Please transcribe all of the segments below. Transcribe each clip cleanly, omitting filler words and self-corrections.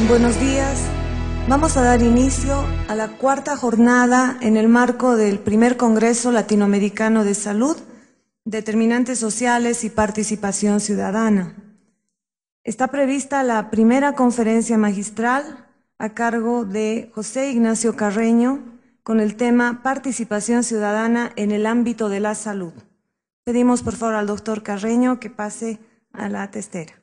Buenos días. Vamos a dar inicio a la cuarta jornada en el marco del primer Congreso Latinoamericano de Salud, Determinantes Sociales y Participación Ciudadana. Está prevista la primera conferencia magistral a cargo de José Ignacio Carreño con el tema Participación Ciudadana en el ámbito de la salud. Pedimos por favor al doctor Carreño que pase a la testera.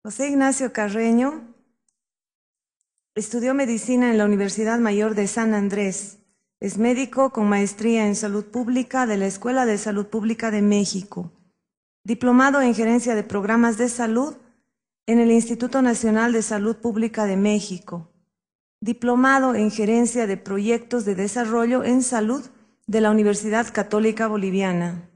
José Ignacio Carreño estudió medicina en la Universidad Mayor de San Andrés. Es médico con maestría en salud pública de la Escuela de Salud Pública de México. Diplomado en gerencia de programas de salud en el Instituto Nacional de Salud Pública de México. Diplomado en gerencia de proyectos de desarrollo en salud de la Universidad Católica Boliviana.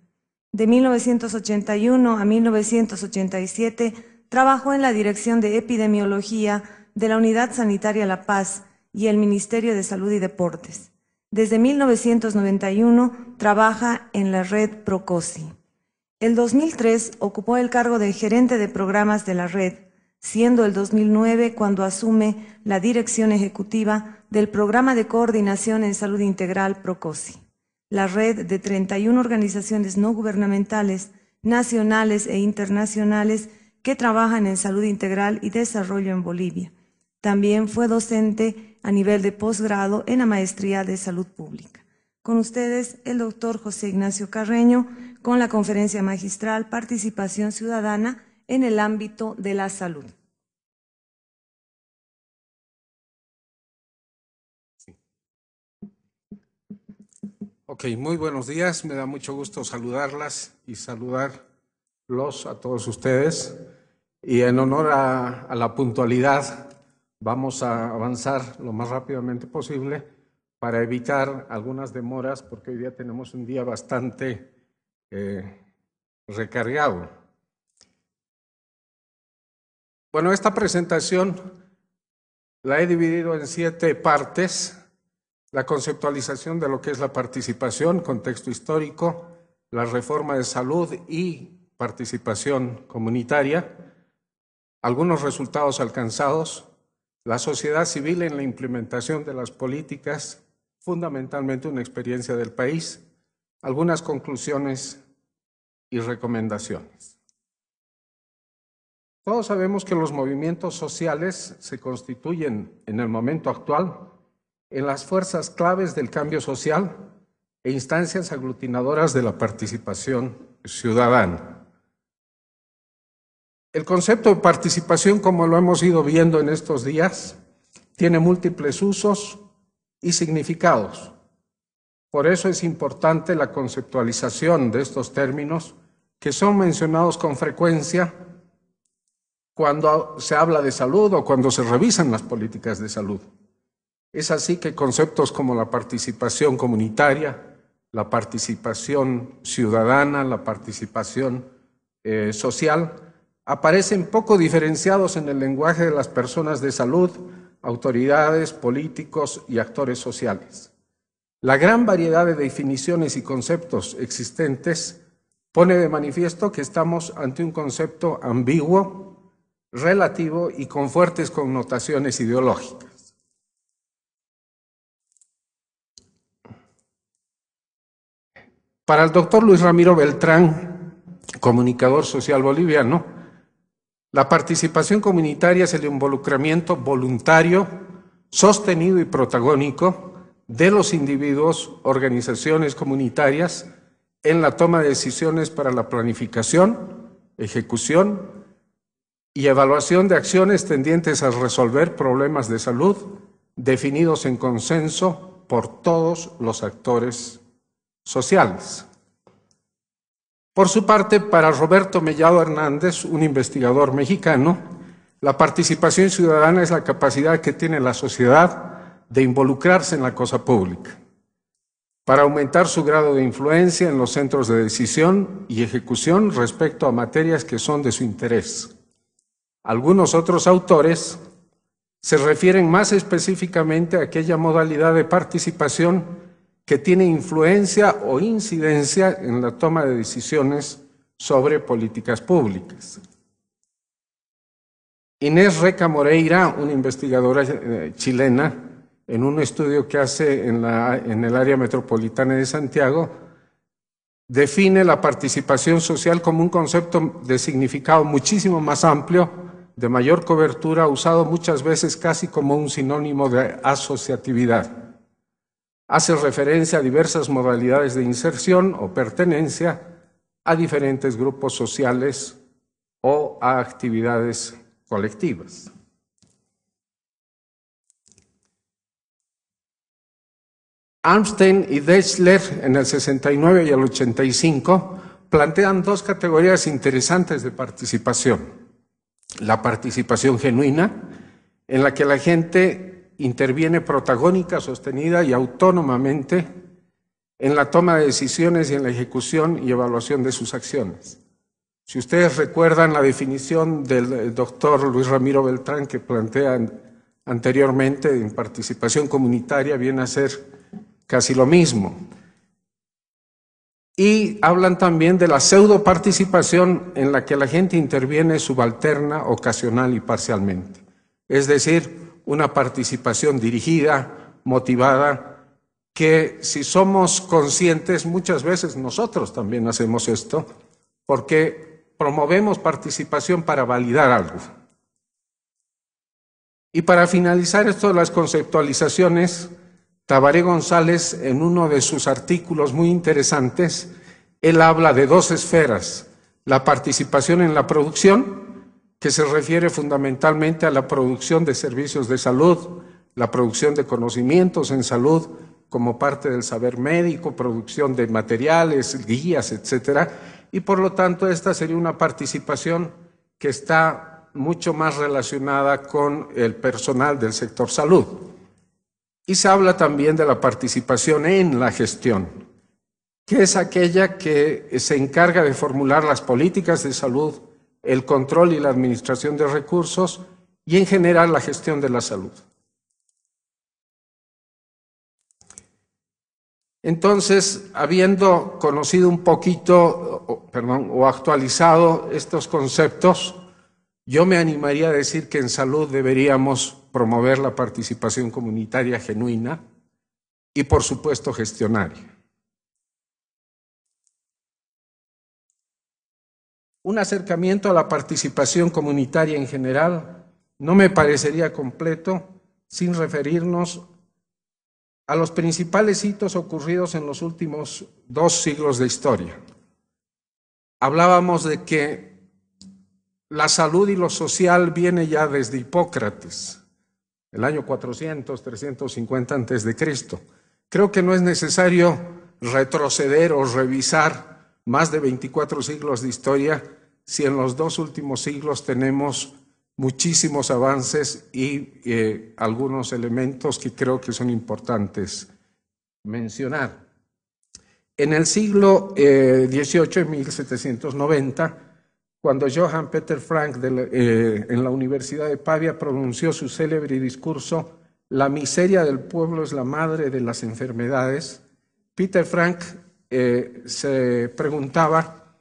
De 1981 a 1987 trabajó en la Dirección de Epidemiología de la Unidad Sanitaria La Paz y el Ministerio de Salud y Deportes. Desde 1991 trabaja en la red Procosi. El 2003 ocupó el cargo de gerente de programas de la red, siendo el 2009 cuando asume la dirección ejecutiva del Programa de Coordinación en Salud Integral Procosi, la red de 31 organizaciones no gubernamentales, nacionales e internacionales que trabajan en salud integral y desarrollo en Bolivia. También fue docente a nivel de posgrado en la maestría de salud pública. Con ustedes, el doctor José Ignacio Carreño, con la conferencia magistral Participación Ciudadana en el ámbito de la salud. Ok, muy buenos días. Me da mucho gusto saludarlas y saludarlos a todos ustedes. Y en honor a la puntualidad, vamos a avanzar lo más rápidamente posible para evitar algunas demoras, porque hoy día tenemos un día bastante recargado. Bueno, esta presentación la he dividido en 7 partes. La conceptualización de lo que es la participación, contexto histórico, la reforma de salud y participación comunitaria, algunos resultados alcanzados, la sociedad civil en la implementación de las políticas, fundamentalmente una experiencia del país, algunas conclusiones y recomendaciones. Todos sabemos que los movimientos sociales se constituyen en el momento actual en las fuerzas claves del cambio social e instancias aglutinadoras de la participación ciudadana. El concepto de participación, como lo hemos ido viendo en estos días, tiene múltiples usos y significados. Por eso es importante la conceptualización de estos términos que son mencionados con frecuencia cuando se habla de salud o cuando se revisan las políticas de salud. Es así que conceptos como la participación comunitaria, la participación ciudadana, la participación social, aparecen poco diferenciados en el lenguaje de las personas de salud, autoridades, políticos y actores sociales. La gran variedad de definiciones y conceptos existentes pone de manifiesto que estamos ante un concepto ambiguo, relativo y con fuertes connotaciones ideológicas. Para el doctor Luis Ramiro Beltrán, comunicador social boliviano, la participación comunitaria es el involucramiento voluntario, sostenido y protagónico de los individuos, organizaciones comunitarias en la toma de decisiones para la planificación, ejecución y evaluación de acciones tendientes a resolver problemas de salud definidos en consenso por todos los actores sociales. Por su parte, para Roberto Mellado Hernández, un investigador mexicano, la participación ciudadana es la capacidad que tiene la sociedad de involucrarse en la cosa pública, para aumentar su grado de influencia en los centros de decisión y ejecución respecto a materias que son de su interés. Algunos otros autores se refieren más específicamente a aquella modalidad de participación que tiene influencia o incidencia en la toma de decisiones sobre políticas públicas. Inés Reca Moreira, una investigadora chilena, en un estudio que hace en el área metropolitana de Santiago, define la participación social como un concepto de significado muchísimo más amplio, de mayor cobertura, usado muchas veces casi como un sinónimo de asociatividad. Hace referencia a diversas modalidades de inserción o pertenencia a diferentes grupos sociales o a actividades colectivas. Arnstein y Dechler en el 69 y el 85 plantean dos categorías interesantes de participación. La participación genuina, en la que la gente interviene protagónica, sostenida y autónomamente en la toma de decisiones y en la ejecución y evaluación de sus acciones. Si ustedes recuerdan la definición del doctor Luis Ramiro Beltrán que plantea anteriormente en participación comunitaria, viene a ser casi lo mismo. Y hablan también de la pseudoparticipación en la que la gente interviene subalterna, ocasional y parcialmente. Es decir, una participación dirigida, motivada, que si somos conscientes, muchas veces nosotros también hacemos esto, porque promovemos participación para validar algo. Y para finalizar esto de las conceptualizaciones, Tabaré González, en uno de sus artículos muy interesantes, él habla de dos esferas: la participación en la producción, que se refiere fundamentalmente a la producción de servicios de salud, la producción de conocimientos en salud como parte del saber médico, producción de materiales, guías, etcétera, y por lo tanto esta sería una participación que está mucho más relacionada con el personal del sector salud. Y se habla también de la participación en la gestión, que es aquella que se encarga de formular las políticas de salud, el control y la administración de recursos y en general la gestión de la salud. Entonces, habiendo conocido un poquito, o actualizado estos conceptos, yo me animaría a decir que en salud deberíamos promover la participación comunitaria genuina y, por supuesto, gestionaria. Un acercamiento a la participación comunitaria en general no me parecería completo sin referirnos a los principales hitos ocurridos en los últimos 2 siglos de historia. Hablábamos de que la salud y lo social viene ya desde Hipócrates, el año 400, 350 a.C. Creo que no es necesario retroceder o revisar más de 24 siglos de historia si en los 2 últimos siglos tenemos muchísimos avances y algunos elementos que creo que son importantes mencionar. En el siglo XVIII, en 1790, cuando Johann Peter Frank en la Universidad de Pavia pronunció su célebre discurso «La miseria del pueblo es la madre de las enfermedades», Peter Frank se preguntaba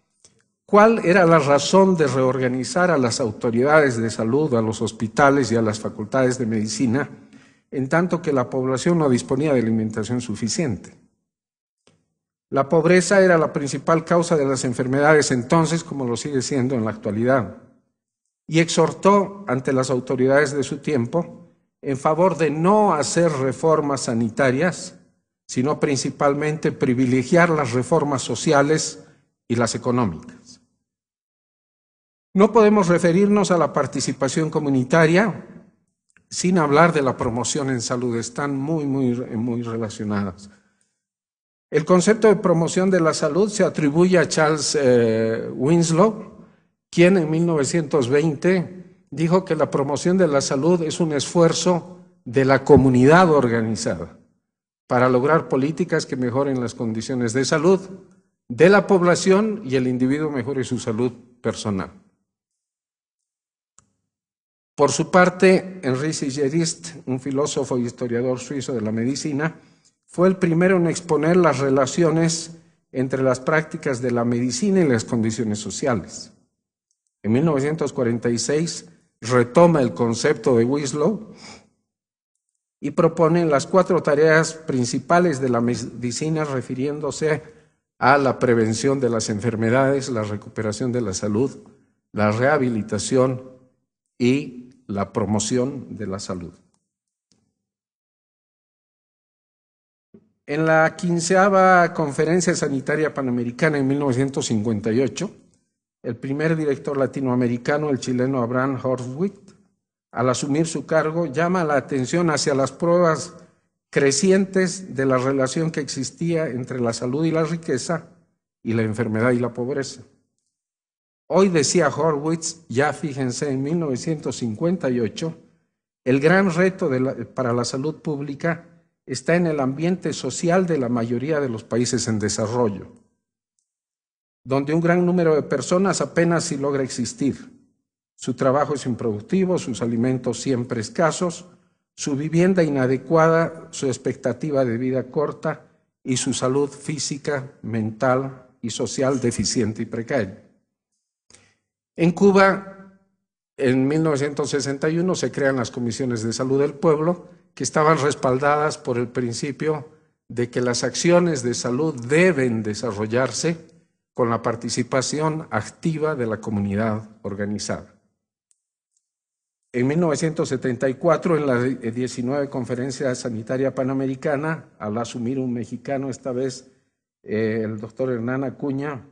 ¿cuál era la razón de reorganizar a las autoridades de salud, a los hospitales y a las facultades de medicina, en tanto que la población no disponía de alimentación suficiente? La pobreza era la principal causa de las enfermedades entonces, como lo sigue siendo en la actualidad, y exhortó ante las autoridades de su tiempo en favor de no hacer reformas sanitarias, sino principalmente privilegiar las reformas sociales y las económicas. No podemos referirnos a la participación comunitaria sin hablar de la promoción en salud. Están muy relacionadas. El concepto de promoción de la salud se atribuye a Charles Winslow, quien en 1920 dijo que la promoción de la salud es un esfuerzo de la comunidad organizada para lograr políticas que mejoren las condiciones de salud de la población y el individuo mejore su salud personal. Por su parte, Henri Sigerist, un filósofo y historiador suizo de la medicina, fue el primero en exponer las relaciones entre las prácticas de la medicina y las condiciones sociales. En 1946 retoma el concepto de Winslow y propone las 4 tareas principales de la medicina, refiriéndose a la prevención de las enfermedades, la recuperación de la salud, la rehabilitación y la promoción de la salud. En la 15ª Conferencia Sanitaria Panamericana en 1958, el primer director latinoamericano, el chileno Abraham Horwitz, al asumir su cargo, llama la atención hacia las pruebas crecientes de la relación que existía entre la salud y la riqueza y la enfermedad y la pobreza. Hoy, decía Horwitz, ya fíjense, en 1958, el gran reto para la salud pública está en el ambiente social de la mayoría de los países en desarrollo, donde un gran número de personas apenas si logra existir. Su trabajo es improductivo, sus alimentos siempre escasos, su vivienda inadecuada, su expectativa de vida corta y su salud física, mental y social deficiente y precaria. En Cuba, en 1961, se crean las Comisiones de Salud del Pueblo, que estaban respaldadas por el principio de que las acciones de salud deben desarrollarse con la participación activa de la comunidad organizada. En 1974, en la 19 Conferencia Sanitaria Panamericana, al asumir un mexicano, esta vez el doctor Hernán Acuña,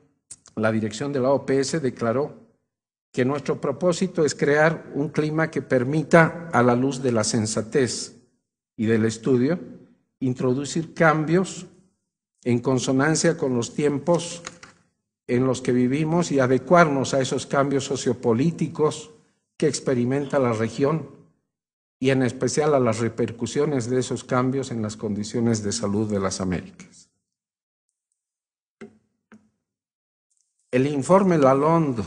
la dirección de la OPS declaró que nuestro propósito es crear un clima que permita, a la luz de la sensatez y del estudio, introducir cambios en consonancia con los tiempos en los que vivimos y adecuarnos a esos cambios sociopolíticos que experimenta la región y en especial a las repercusiones de esos cambios en las condiciones de salud de las Américas. El informe Lalonde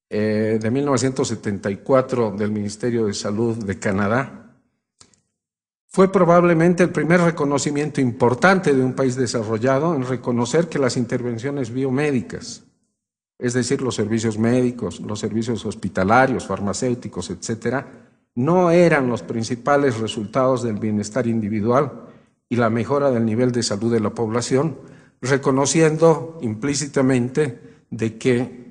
de 1974 del Ministerio de Salud de Canadá fue probablemente el primer reconocimiento importante de un país desarrollado en reconocer que las intervenciones biomédicas, es decir, los servicios médicos, los servicios hospitalarios, farmacéuticos, etcétera, no eran los principales resultados del bienestar individual y la mejora del nivel de salud de la población, reconociendo implícitamente de que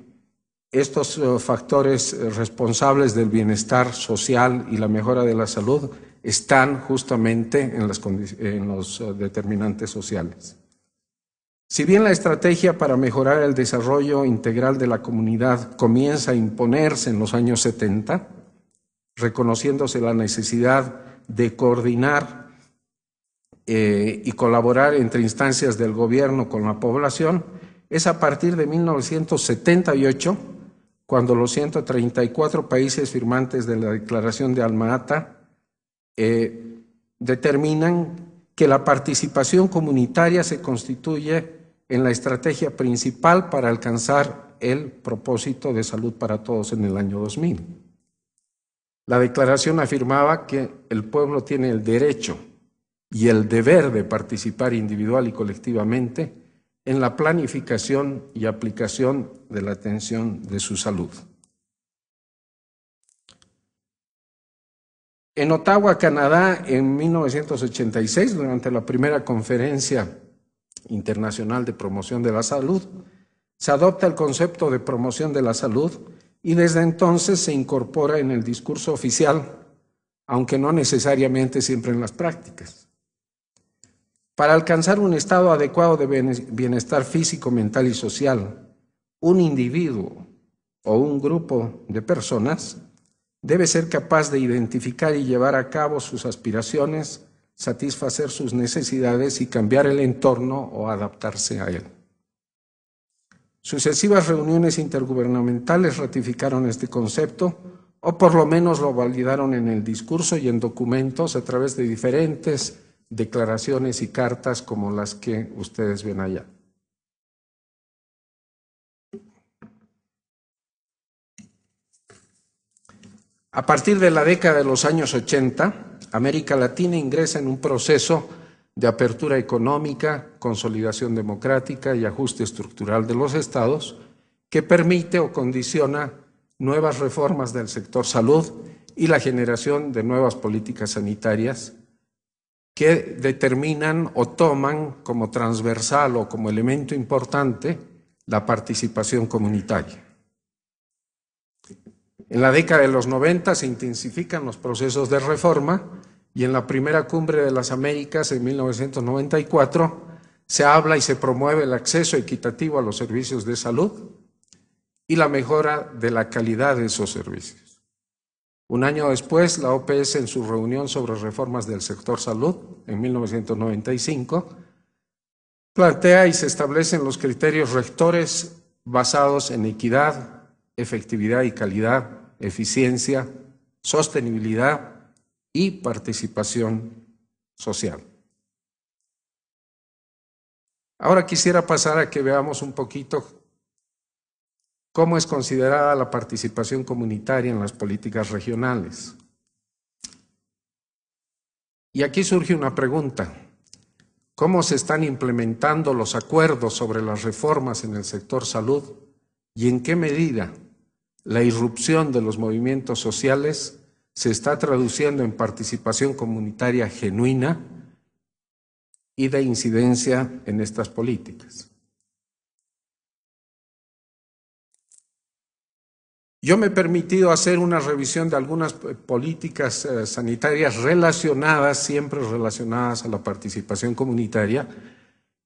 estos factores responsables del bienestar social y la mejora de la salud están justamente en los determinantes sociales. Si bien la estrategia para mejorar el desarrollo integral de la comunidad comienza a imponerse en los años 70, reconociéndose la necesidad de coordinar y colaborar entre instancias del gobierno con la población, es a partir de 1978 cuando los 134 países firmantes de la Declaración de Alma-Ata determinan que la participación comunitaria se constituye en la estrategia principal para alcanzar el propósito de salud para todos en el año 2000. La declaración afirmaba que el pueblo tiene el derecho y el deber de participar individual y colectivamente en la planificación y aplicación de la atención de su salud. En Ottawa, Canadá, en 1986, durante la primera Conferencia Internacional de Promoción de la Salud, se adopta el concepto de promoción de la salud y desde entonces se incorpora en el discurso oficial, aunque no necesariamente siempre en las prácticas. Para alcanzar un estado adecuado de bienestar físico, mental y social, un individuo o un grupo de personas debe ser capaz de identificar y llevar a cabo sus aspiraciones, satisfacer sus necesidades y cambiar el entorno o adaptarse a él. Sucesivas reuniones intergubernamentales ratificaron este concepto o por lo menos lo validaron en el discurso y en documentos a través de diferentes declaraciones y cartas como las que ustedes ven allá. A partir de la década de los años 80, América Latina ingresa en un proceso de apertura económica, consolidación democrática y ajuste estructural de los estados que permite o condiciona nuevas reformas del sector salud y la generación de nuevas políticas sanitarias que determinan o toman como transversal o como elemento importante la participación comunitaria. En la década de los 90 se intensifican los procesos de reforma y en la primera cumbre de las Américas en 1994 se habla y se promueve el acceso equitativo a los servicios de salud y la mejora de la calidad de esos servicios. Un año después, la OPS en su reunión sobre reformas del sector salud, en 1995, plantea y se establecen los criterios rectores basados en equidad, efectividad y calidad, eficiencia, sostenibilidad y participación social. Ahora quisiera pasar a que veamos un poquito cómo es considerada la participación comunitaria en las políticas regionales. Y aquí surge una pregunta: ¿cómo se están implementando los acuerdos sobre las reformas en el sector salud y en qué medida la irrupción de los movimientos sociales se está traduciendo en participación comunitaria genuina y de incidencia en estas políticas? Yo me he permitido hacer una revisión de algunas políticas sanitarias siempre relacionadas a la participación comunitaria,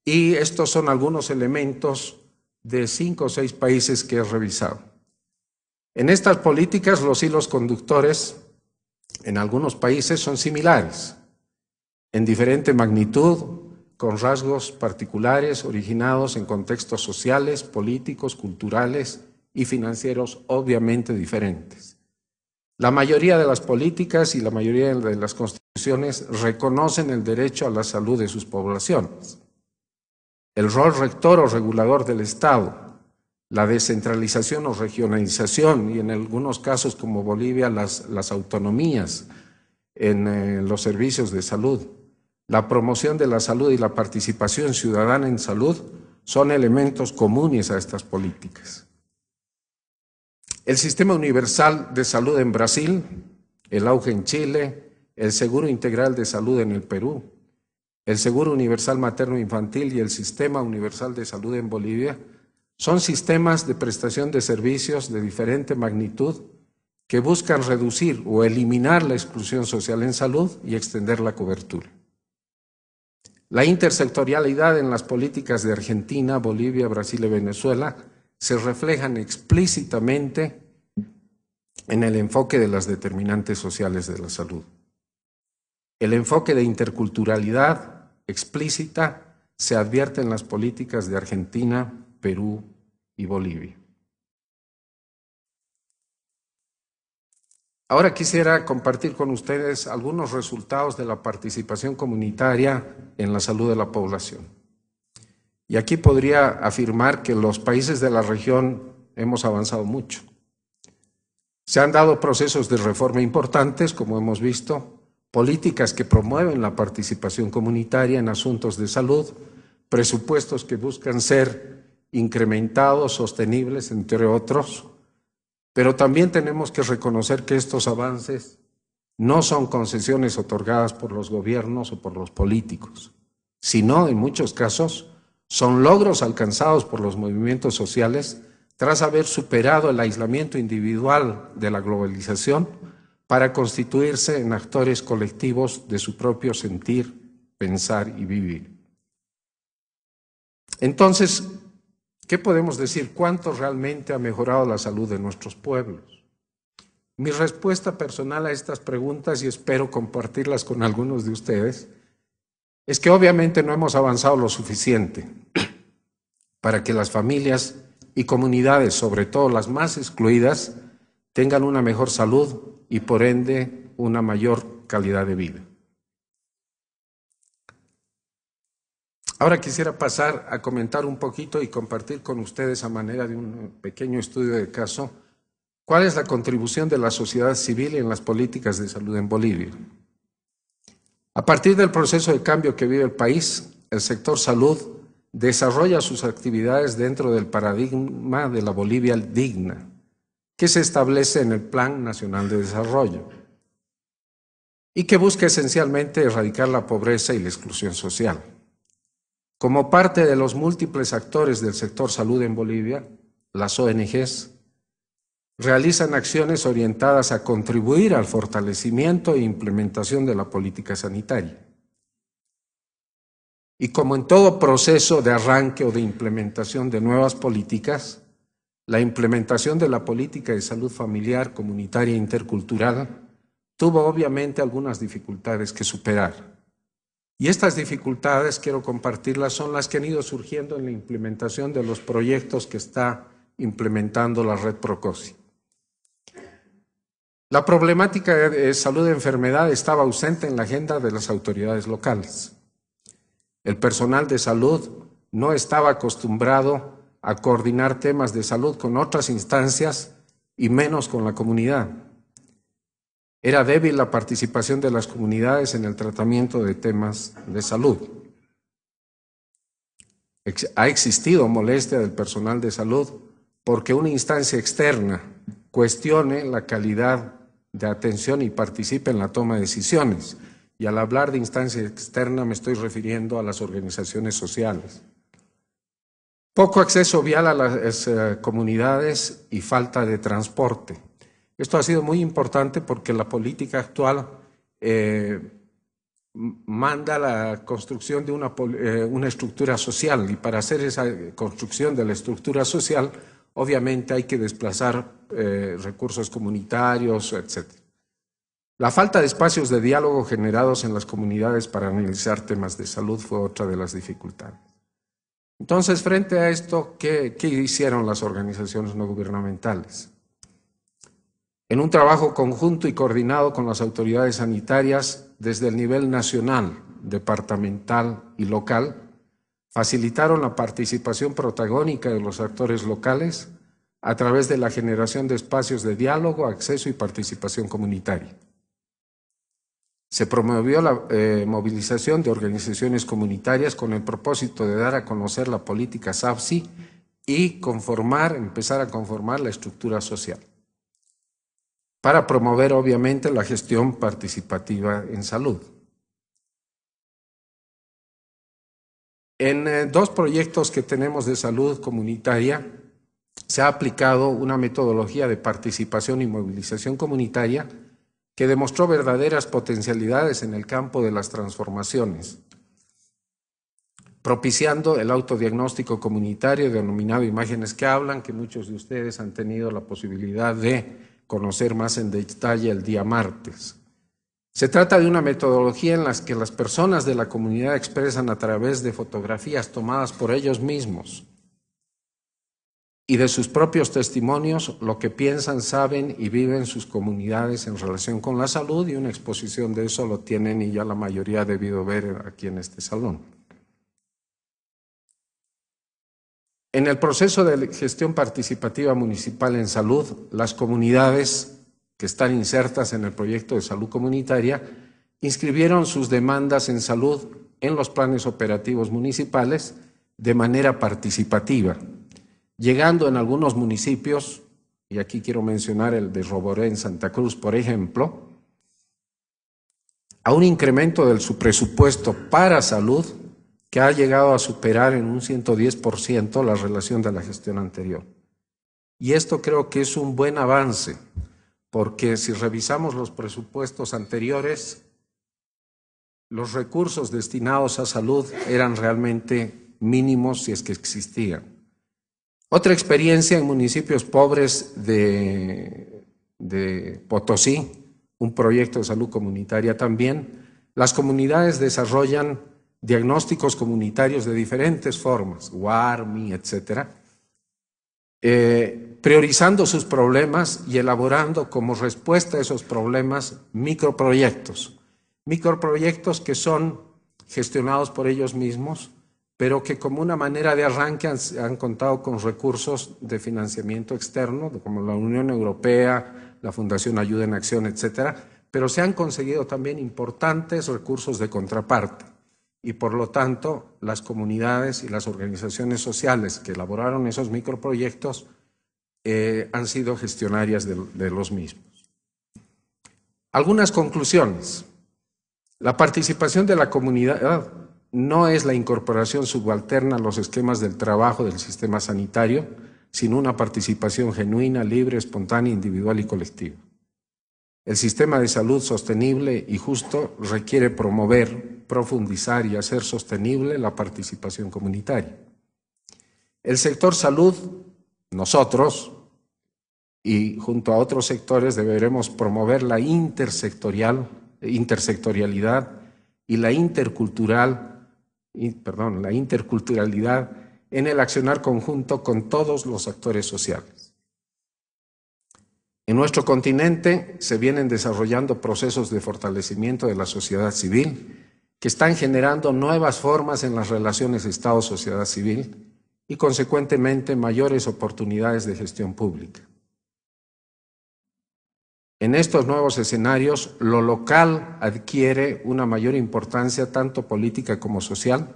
y estos son algunos elementos de 5 o 6 países que he revisado. En estas políticas los hilos conductores en algunos países son similares, en diferente magnitud, con rasgos particulares originados en contextos sociales, políticos, culturales y financieros obviamente diferentes. La mayoría de las políticas y la mayoría de las constituciones reconocen el derecho a la salud de sus poblaciones. El rol rector o regulador del Estado, la descentralización o regionalización y en algunos casos como Bolivia las autonomías en los servicios de salud, la promoción de la salud y la participación ciudadana en salud son elementos comunes a estas políticas. El sistema universal de salud en Brasil, el auge en Chile, el seguro integral de salud en el Perú, el seguro universal materno-infantil y el sistema universal de salud en Bolivia son sistemas de prestación de servicios de diferente magnitud que buscan reducir o eliminar la exclusión social en salud y extender la cobertura. La intersectorialidad en las políticas de Argentina, Bolivia, Brasil y Venezuela se reflejan explícitamente en el enfoque de las determinantes sociales de la salud. El enfoque de interculturalidad explícita se advierte en las políticas de Argentina, Perú y Bolivia. Ahora quisiera compartir con ustedes algunos resultados de la participación comunitaria en la salud de la población. Y aquí podría afirmar que los países de la región hemos avanzado mucho. Se han dado procesos de reforma importantes, como hemos visto, políticas que promueven la participación comunitaria en asuntos de salud, presupuestos que buscan ser incrementados, sostenibles, entre otros, pero también tenemos que reconocer que estos avances no son concesiones otorgadas por los gobiernos o por los políticos, sino, en muchos casos, son logros alcanzados por los movimientos sociales tras haber superado el aislamiento individual de la globalización para constituirse en actores colectivos de su propio sentir, pensar y vivir. Entonces, ¿qué podemos decir? ¿Cuánto realmente ha mejorado la salud de nuestros pueblos? Mi respuesta personal a estas preguntas, y espero compartirlas con algunos de ustedes, es que obviamente no hemos avanzado lo suficiente para que las familias y comunidades, sobre todo las más excluidas, tengan una mejor salud y por ende una mayor calidad de vida. Ahora quisiera pasar a comentar un poquito y compartir con ustedes a manera de un pequeño estudio de caso ¿Cuál es la contribución de la sociedad civil en las políticas de salud en Bolivia? A partir del proceso de cambio que vive el país, el sector salud desarrolla sus actividades dentro del paradigma de la Bolivia digna, que se establece en el Plan Nacional de Desarrollo y que busca esencialmente erradicar la pobreza y la exclusión social. Como parte de los múltiples actores del sector salud en Bolivia, las ONGs realizan acciones orientadas a contribuir al fortalecimiento e implementación de la política sanitaria. Y como en todo proceso de arranque o de implementación de nuevas políticas, la implementación de la política de salud familiar, comunitaria e intercultural tuvo obviamente algunas dificultades que superar. Y estas dificultades, quiero compartirlas, son las que han ido surgiendo en la implementación de los proyectos que está implementando la Red Procosi. La problemática de salud y enfermedad estaba ausente en la agenda de las autoridades locales. El personal de salud no estaba acostumbrado a coordinar temas de salud con otras instancias y menos con la comunidad. Era débil la participación de las comunidades en el tratamiento de temas de salud. Ha existido molestia del personal de salud porque una instancia externa cuestione la calidad de atención y participe en la toma de decisiones. Y al hablar de instancia externa me estoy refiriendo a las organizaciones sociales. Poco acceso vial a las comunidades y falta de transporte. Esto ha sido muy importante porque la política actual manda la construcción de una estructura social, y para hacer esa construcción de la estructura social, obviamente hay que desplazar recursos comunitarios, etc. La falta de espacios de diálogo generados en las comunidades para analizar temas de salud fue otra de las dificultades. Entonces, frente a esto, ¿qué hicieron las organizaciones no gubernamentales? En un trabajo conjunto y coordinado con las autoridades sanitarias desde el nivel nacional, departamental y local, facilitaron la participación protagónica de los actores locales a través de la generación de espacios de diálogo, acceso y participación comunitaria. Se promovió la movilización de organizaciones comunitarias con el propósito de dar a conocer la política SAFSI y empezar a conformar la estructura social, para promover obviamente la gestión participativa en salud. En dos proyectos que tenemos de salud comunitaria se ha aplicado una metodología de participación y movilización comunitaria que demostró verdaderas potencialidades en el campo de las transformaciones, propiciando el autodiagnóstico comunitario denominado Imágenes que Hablan, que muchos de ustedes han tenido la posibilidad de conocer más en detalle el día martes. Se trata de una metodología en la que las personas de la comunidad expresan a través de fotografías tomadas por ellos mismos y de sus propios testimonios lo que piensan, saben y viven sus comunidades en relación con la salud, y una exposición de eso lo tienen y ya la mayoría ha debido ver aquí en este salón. En el proceso de gestión participativa municipal en salud, las comunidades que están insertas en el proyecto de salud comunitaria inscribieron sus demandas en salud en los planes operativos municipales de manera participativa, llegando en algunos municipios, y aquí quiero mencionar el de Roboré en Santa Cruz, por ejemplo, a un incremento de su presupuesto para salud que ha llegado a superar en un 110% la relación de la gestión anterior. Y esto creo que es un buen avance, porque si revisamos los presupuestos anteriores, los recursos destinados a salud eran realmente mínimos si es que existían. Otra experiencia en municipios pobres de Potosí, un proyecto de salud comunitaria también. Las comunidades desarrollan diagnósticos comunitarios de diferentes formas, WARMI, etcétera, priorizando sus problemas y elaborando como respuesta a esos problemas microproyectos que son gestionados por ellos mismos, pero que como una manera de arranque han contado con recursos de financiamiento externo, como la Unión Europea, la Fundación Ayuda en Acción, etcétera, pero se han conseguido también importantes recursos de contraparte. Y por lo tanto, las comunidades y las organizaciones sociales que elaboraron esos microproyectos han sido gestionarias de los mismos. Algunas conclusiones. La participación de la comunidad no es la incorporación subalterna a los esquemas del trabajo del sistema sanitario, sino una participación genuina, libre, espontánea, individual y colectiva. El sistema de salud sostenible y justo requiere promover, profundizar y hacer sostenible la participación comunitaria. El sector salud, nosotros, y junto a otros sectores deberemos promover la intersectorialidad y la interculturalidad en el accionar conjunto con todos los actores sociales. En nuestro continente se vienen desarrollando procesos de fortalecimiento de la sociedad civil que están generando nuevas formas en las relaciones Estado-sociedad civil y consecuentemente mayores oportunidades de gestión pública. En estos nuevos escenarios, lo local adquiere una mayor importancia tanto política como social,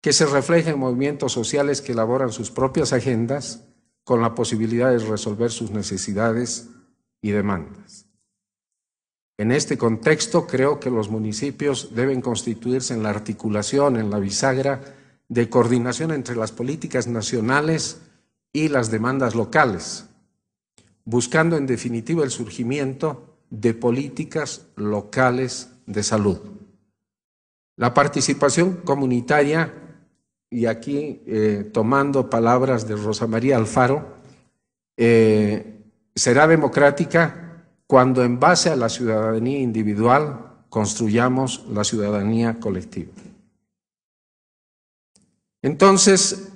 que se refleja en movimientos sociales que elaboran sus propias agendas con la posibilidad de resolver sus necesidades y demandas. En este contexto, creo que los municipios deben constituirse en la articulación, en la bisagra de coordinación entre las políticas nacionales y las demandas locales, buscando en definitiva el surgimiento de políticas locales de salud. La participación comunitaria, y aquí tomando palabras de Rosa María Alfaro, será democrática cuando en base a la ciudadanía individual construyamos la ciudadanía colectiva. Entonces,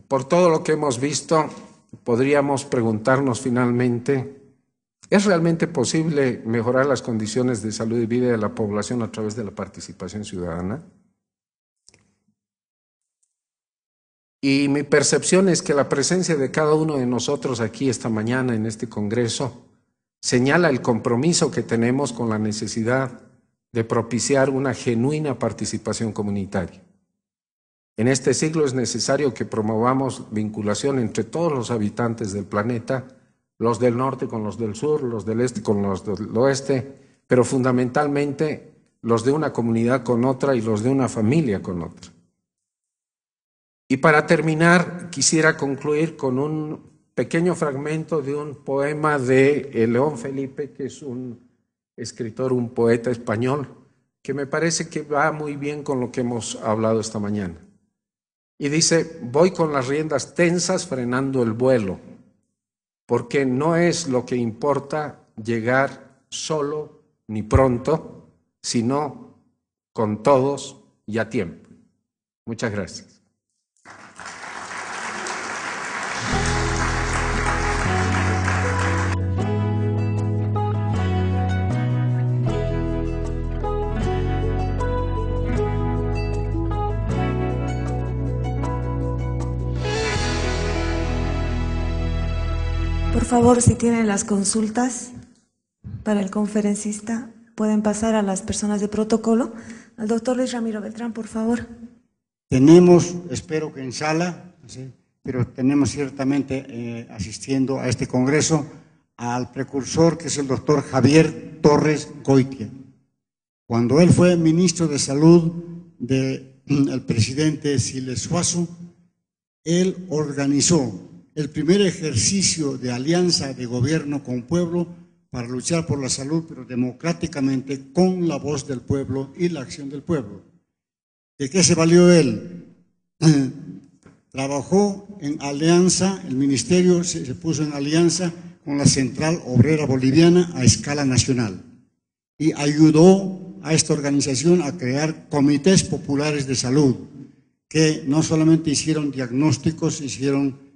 por todo lo que hemos visto, podríamos preguntarnos finalmente, ¿es realmente posible mejorar las condiciones de salud y vida de la población a través de la participación ciudadana? Y mi percepción es que la presencia de cada uno de nosotros aquí esta mañana en este congreso señala el compromiso que tenemos con la necesidad de propiciar una genuina participación comunitaria. En este siglo es necesario que promovamos vinculación entre todos los habitantes del planeta, los del norte con los del sur, los del este con los del oeste, pero fundamentalmente los de una comunidad con otra y los de una familia con otra. Y para terminar, quisiera concluir con un pequeño fragmento de un poema de León Felipe, que es un escritor, un poeta español, que me parece que va muy bien con lo que hemos hablado esta mañana. Y dice, voy con las riendas tensas frenando el vuelo, porque no es lo que importa llegar solo ni pronto, sino con todos y a tiempo. Muchas gracias. Por favor, si tienen las consultas para el conferencista, pueden pasar a las personas de protocolo. Al doctor Luis Ramiro Beltrán, por favor. Tenemos, espero que en sala, ¿sí?, pero tenemos ciertamente asistiendo a este congreso al precursor, que es el doctor Javier Torres Goitia. Cuando él fue ministro de Salud del presidente Siles Suazo, él organizó el primer ejercicio de alianza de gobierno con pueblo para luchar por la salud, pero democráticamente, con la voz del pueblo y la acción del pueblo. ¿De qué se valió él? Trabajó en alianza, el ministerio se puso en alianza con la Central Obrera Boliviana a escala nacional y ayudó a esta organización a crear comités populares de salud que no solamente hicieron diagnósticos, hicieron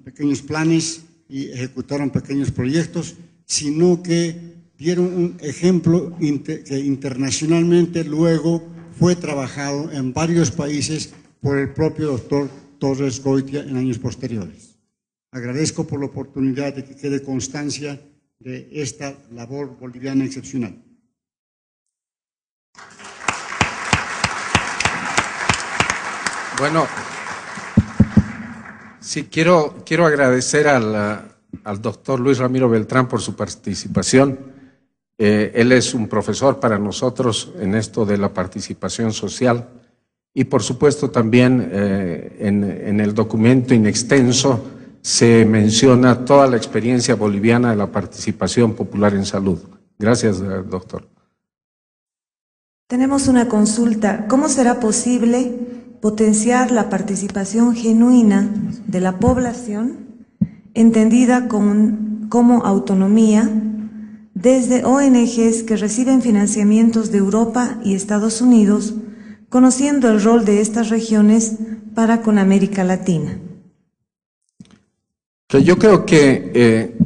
pequeños planes y ejecutaron pequeños proyectos, sino que dieron un ejemplo que internacionalmente luego fue trabajado en varios países por el propio doctor Torres Goitia en años posteriores. Agradezco por la oportunidad de que quede constancia de esta labor boliviana excepcional. Bueno, sí, quiero agradecer al doctor Luis Ramiro Beltrán por su participación. Él es un profesor para nosotros en esto de la participación social y por supuesto también en el documento in extenso se menciona toda la experiencia boliviana de la participación popular en salud. Gracias, doctor. Tenemos una consulta. ¿Cómo será posible potenciar la participación genuina de la población, entendida como autonomía, desde ONGs que reciben financiamientos de Europa y Estados Unidos, conociendo el rol de estas regiones para con América Latina? Yo creo que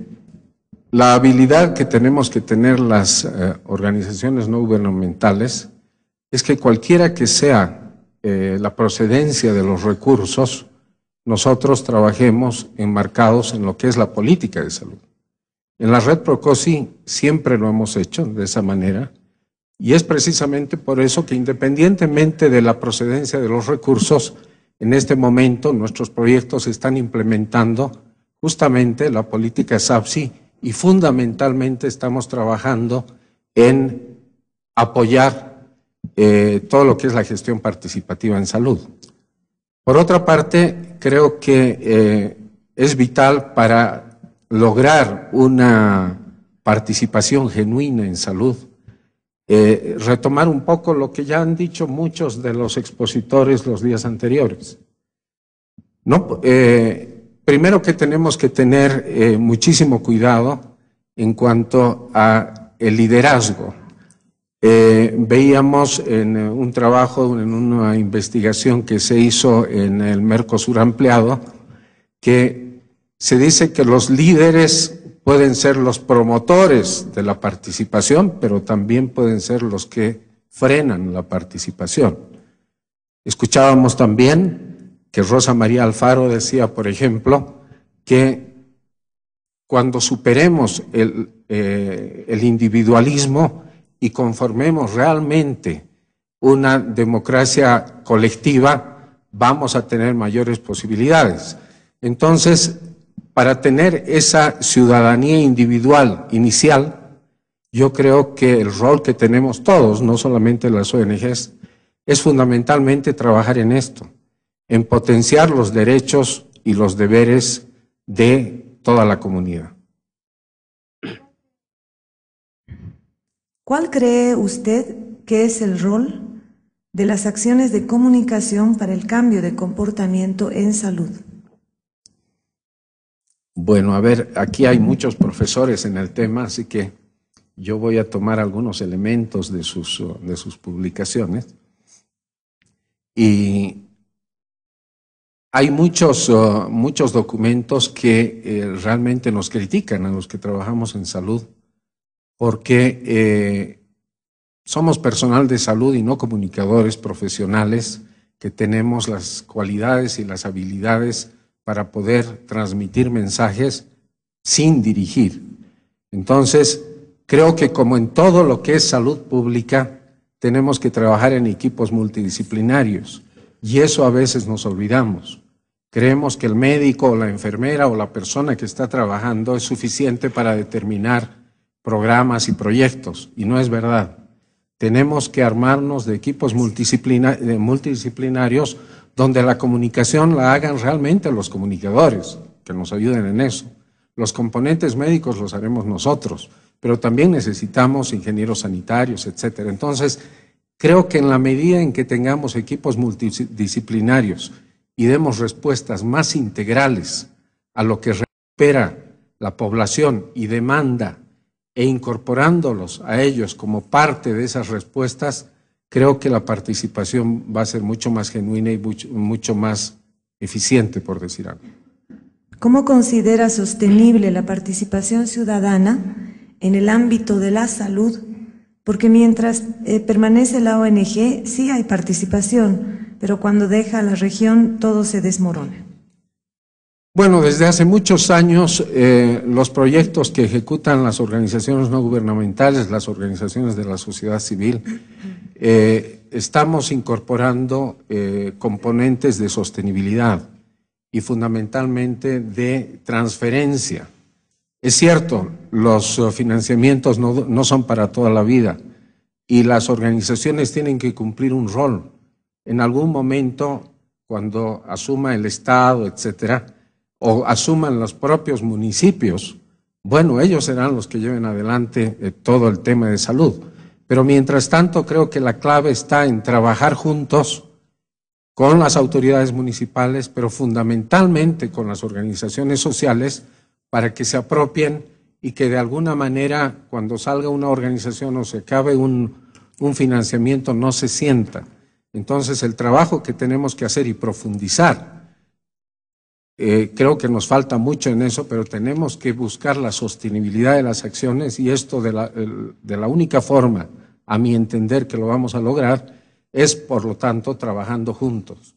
la habilidad que tenemos que tener las organizaciones no gubernamentales es que cualquiera que sea la procedencia de los recursos, nosotros trabajemos enmarcados en lo que es la política de salud. En la Red Procosi siempre lo hemos hecho de esa manera y es precisamente por eso que independientemente de la procedencia de los recursos, en este momento nuestros proyectos están implementando justamente la política SAPSI y fundamentalmente estamos trabajando en apoyar todo lo que es la gestión participativa en salud. Por otra parte, creo que es vital para lograr una participación genuina en salud, retomar un poco lo que ya han dicho muchos de los expositores los días anteriores. No, primero que tenemos que tener muchísimo cuidado en cuanto a el liderazgo. Veíamos en un trabajo, en una investigación que se hizo en el Mercosur ampliado, que se dice que los líderes pueden ser los promotores de la participación, pero también pueden ser los que frenan la participación. Escuchábamos también que Rosa María Alfaro decía, por ejemplo, que cuando superemos el individualismo y conformemos realmente una democracia colectiva, vamos a tener mayores posibilidades. Entonces, para tener esa ciudadanía individual inicial, yo creo que el rol que tenemos todos, no solamente las ONGs, es fundamentalmente trabajar en esto, en potenciar los derechos y los deberes de toda la comunidad. ¿Cuál cree usted que es el rol de las acciones de comunicación para el cambio de comportamiento en salud? Bueno, a ver, aquí hay muchos profesores en el tema, así que yo voy a tomar algunos elementos de sus publicaciones. Y hay muchos documentos que realmente nos critican a los que trabajamos en salud, porque somos personal de salud y no comunicadores profesionales que tenemos las cualidades y las habilidades para poder transmitir mensajes sin dirigir. Entonces, creo que como en todo lo que es salud pública, tenemos que trabajar en equipos multidisciplinarios y eso a veces nos olvidamos. Creemos que el médico o la enfermera o la persona que está trabajando es suficiente para determinar programas y proyectos, y no es verdad. Tenemos que armarnos de equipos multidisciplinarios donde la comunicación la hagan realmente los comunicadores, que nos ayuden en eso. Los componentes médicos los haremos nosotros, pero también necesitamos ingenieros sanitarios, etcétera. Entonces, creo que en la medida en que tengamos equipos multidisciplinarios y demos respuestas más integrales a lo que espera la población y demanda, e incorporándolos a ellos como parte de esas respuestas, creo que la participación va a ser mucho más genuina y mucho más eficiente, por decir algo. ¿Cómo considera sostenible la participación ciudadana en el ámbito de la salud? Porque mientras permanece la ONG, sí hay participación, pero cuando deja la región todo se desmorona. Bueno, desde hace muchos años los proyectos que ejecutan las organizaciones no gubernamentales, las organizaciones de la sociedad civil, estamos incorporando componentes de sostenibilidad y fundamentalmente de transferencia. Es cierto, los financiamientos no son para toda la vida y las organizaciones tienen que cumplir un rol. En algún momento, cuando asuma el Estado, etcétera, o asuman los propios municipios, bueno, ellos serán los que lleven adelante todo el tema de salud. Pero mientras tanto, creo que la clave está en trabajar juntos con las autoridades municipales, pero fundamentalmente con las organizaciones sociales, para que se apropien y que de alguna manera, cuando salga una organización o se acabe un financiamiento, no se sienta. Entonces, el trabajo que tenemos que hacer y profundizar, creo que nos falta mucho en eso, pero tenemos que buscar la sostenibilidad de las acciones y esto de la única forma, a mi entender, que lo vamos a lograr, es por lo tanto trabajando juntos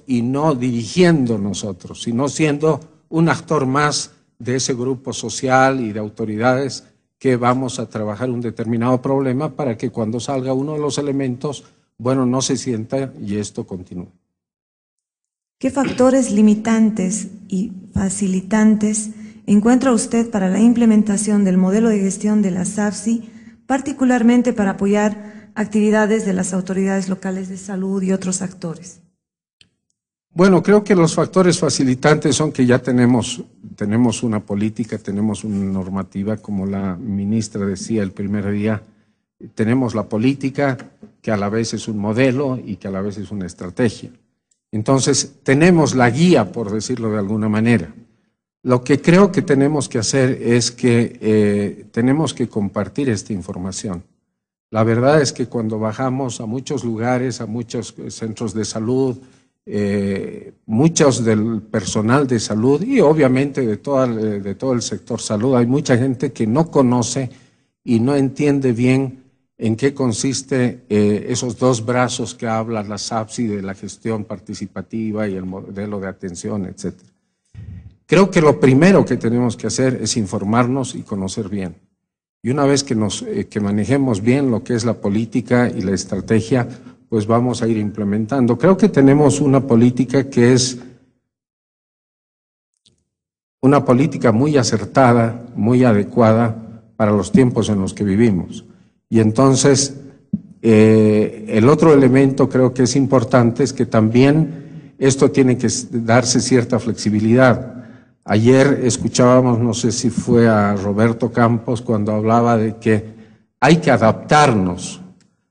y no dirigiendo nosotros, sino siendo un actor más de ese grupo social y de autoridades que vamos a trabajar un determinado problema para que cuando salga uno de los elementos, bueno, no se sienta y esto continúe. ¿Qué factores limitantes y facilitantes encuentra usted para la implementación del modelo de gestión de la SAFSI, particularmente para apoyar actividades de las autoridades locales de salud y otros actores? Bueno, creo que los factores facilitantes son que ya tenemos una política, tenemos una normativa, como la ministra decía el primer día, tenemos la política que a la vez es un modelo y que a la vez es una estrategia. Entonces, tenemos la guía, por decirlo de alguna manera. Lo que creo que tenemos que hacer es que tenemos que compartir esta información. La verdad es que cuando bajamos a muchos lugares, a muchos centros de salud, muchos del personal de salud y obviamente de todo el sector salud, hay mucha gente que no conoce y no entiende bien en qué consiste esos dos brazos que habla la SAFSI de la gestión participativa y el modelo de atención, etc. Creo que lo primero que tenemos que hacer es informarnos y conocer bien. Y una vez que manejemos bien lo que es la política y la estrategia, pues vamos a ir implementando. Creo que tenemos una política que es una política muy acertada, muy adecuada para los tiempos en los que vivimos. Y entonces, el otro elemento creo que es importante es que también esto tiene que darse cierta flexibilidad. Ayer escuchábamos, no sé si fue a Roberto Campos, cuando hablaba de que hay que adaptarnos,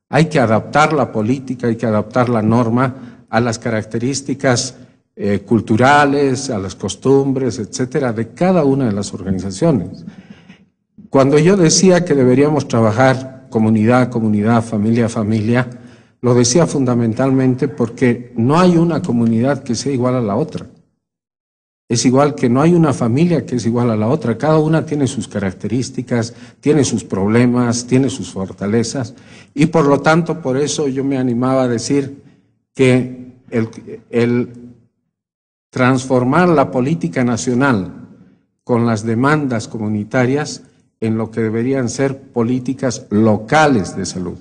hay que adaptar la política, hay que adaptar la norma a las características culturales, a las costumbres, etcétera, de cada una de las organizaciones. Cuando yo decía que deberíamos trabajar comunidad, comunidad, familia, familia, lo decía fundamentalmente porque no hay una comunidad que sea igual a la otra. Es igual que no hay una familia que es igual a la otra. Cada una tiene sus características, tiene sus problemas, tiene sus fortalezas. Y por lo tanto, por eso yo me animaba a decir que el transformar la política nacional con las demandas comunitarias en lo que deberían ser políticas locales de salud.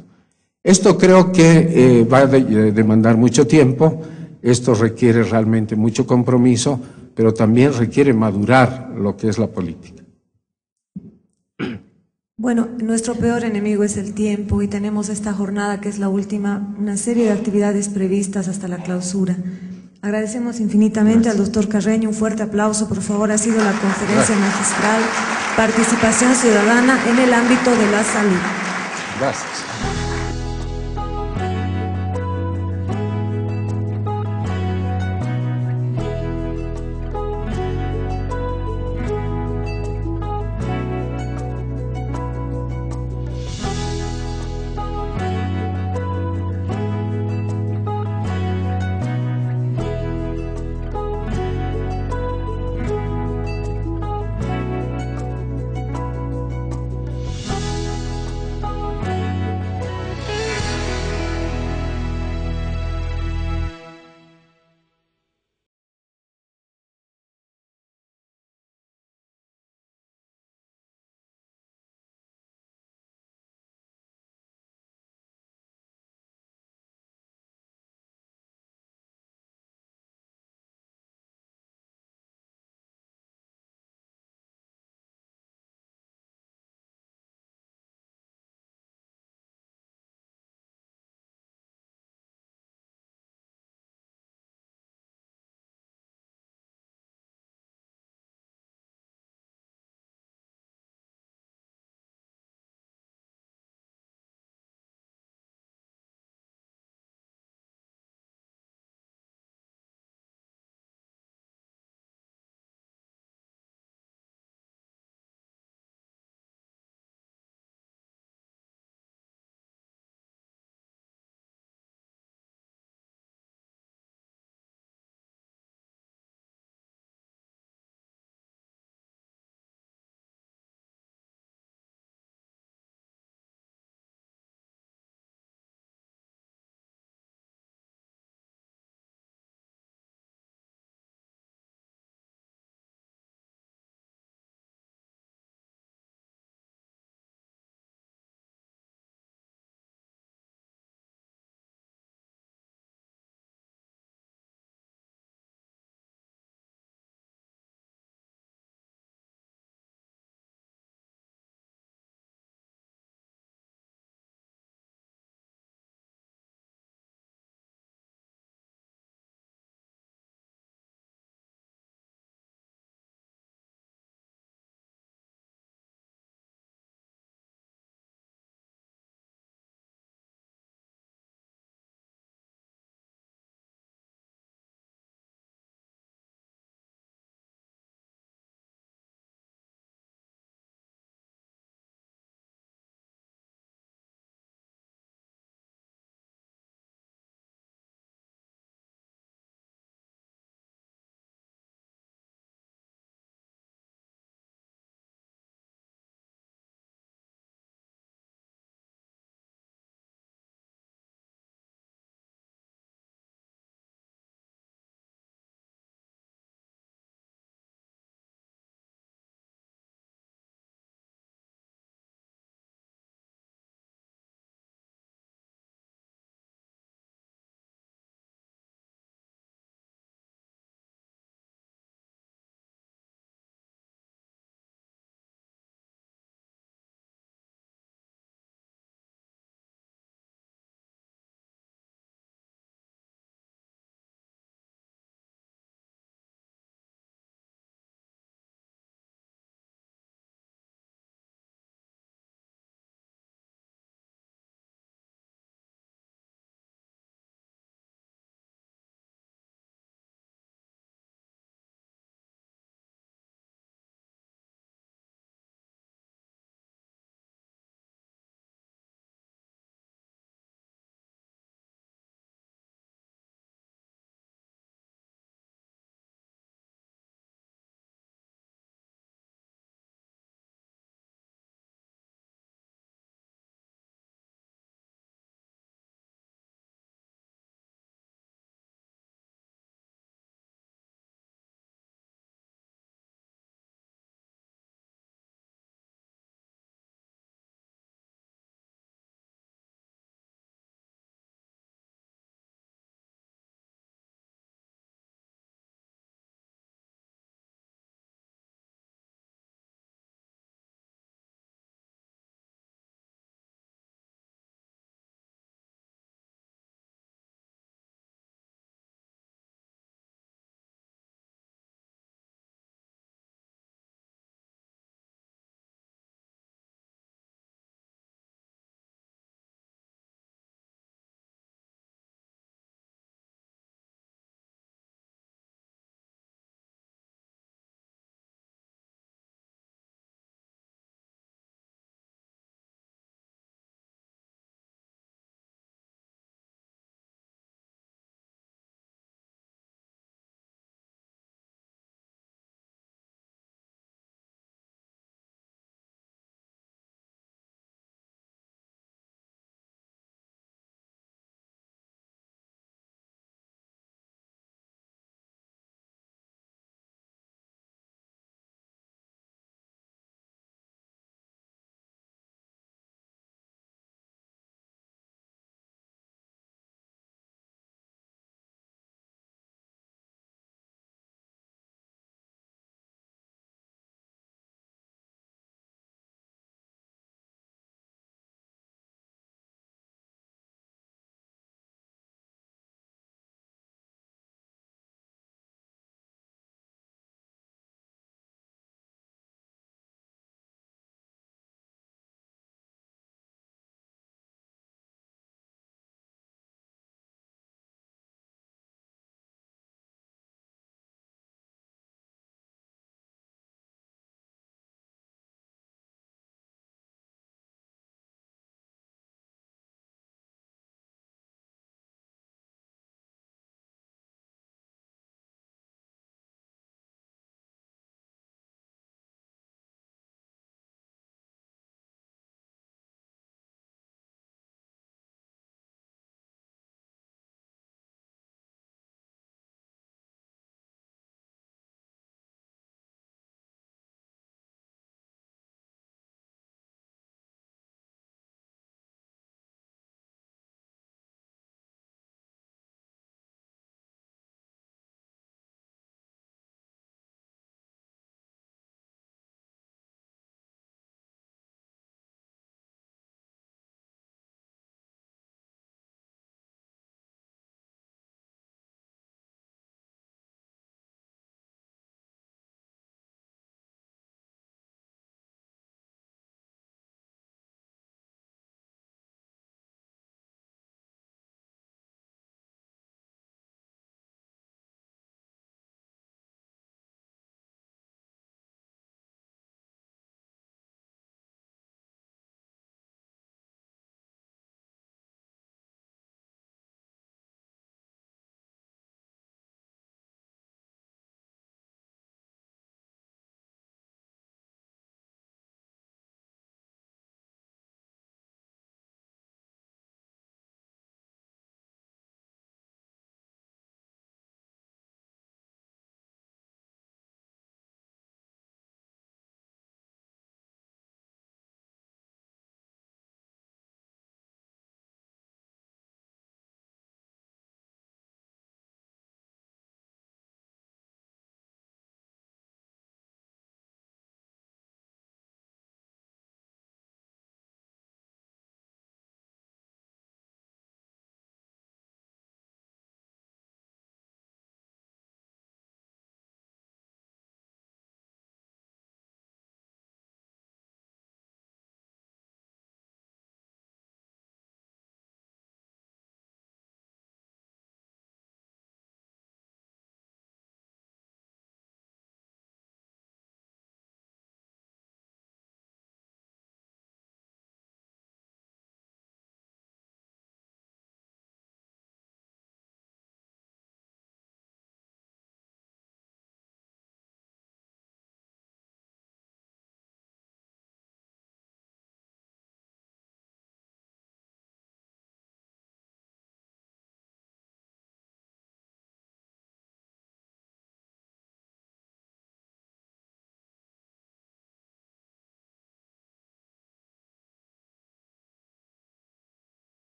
Esto creo que va a demandar mucho tiempo, esto requiere realmente mucho compromiso, pero también requiere madurar lo que es la política. Bueno, nuestro peor enemigo es el tiempo y tenemos esta jornada que es la última, una serie de actividades previstas hasta la clausura. Agradecemos infinitamente al doctor Carreño, un fuerte aplauso, por favor. Ha sido la conferencia magistral Participación Ciudadana en el ámbito de la salud. Gracias.